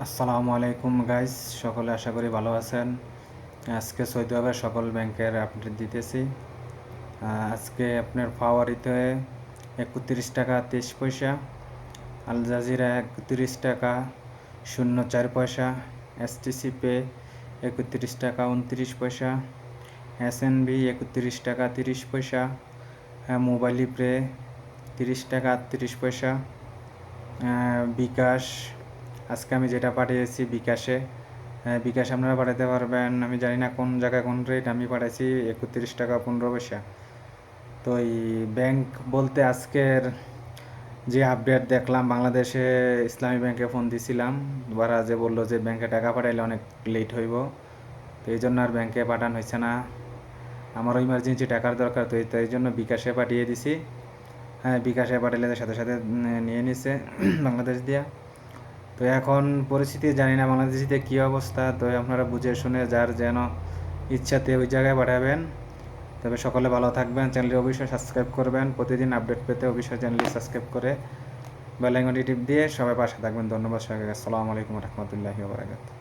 আসসালামু আলাইকুম গাইস, সকলে আশা করি ভালো আছেন। আজকে সৌদি আরবের সকল ব্যাংকের আপডেট দিতেছি। আজকে আপনার ফাওয়ারিতে 31 টাকা 23 পয়সা, আল জাজিরা 31 টাকা 04 পয়সা, এসটিসি পে 31 টাকা 29 পয়সা, এসএনবি 31 টাকা 30 পয়সা, মোবাইল প্রে 30 টাকা 38 পয়সা, বিকাশ আজকে আমি যেটা পাঠিয়েছি বিকাশ আপনারা পাঠাতে পারবেন। আমি জানি না কোন জায়গায় কোন রেট, আমি পাঠাইছি 31 টাকা 15 পয়সা। তো এই ব্যাংক বলতে আজকের যে আপডেট দেখলাম, বাংলাদেশে ইসলামী ব্যাংকে ফোন দিছিলাম, ওরা যে বললো যে ব্যাংকে টাকা পাঠাইলে অনেক লেট হইব, তো এই জন্য আর ব্যাংকে পাঠানো হয়েছে না। আমারও ইমার্জেন্সি টাকার দরকার, তো এই জন্য বিকাশে পাঠিয়ে দিছি। বিকাশে পাঠালে সাথে সাথে নিয়ে নিছে বাংলাদেশ দিয়া। তো এখন পরিস্থিতি জানি না বাংলাদেশিতে কী অবস্থা, তো আপনারা বুঝে শুনে যার যেন ইচ্ছাতে ওই জায়গায় পাঠাবেন। তবে সকলে ভালো থাকবেন, চ্যানেলটি অবশ্যই সাবস্ক্রাইব করবেন। প্রতিদিন আপডেট পেতে অবশ্যই চ্যানেলটি সাবস্ক্রাইব করে বেল আইকনটি টিপ দিয়ে সবাই পাশে থাকবেন। ধন্যবাদ সবাইকে। আসসালামু আলাইকুম রহমতুল্লাহি ওয়া বারাকাতুহু।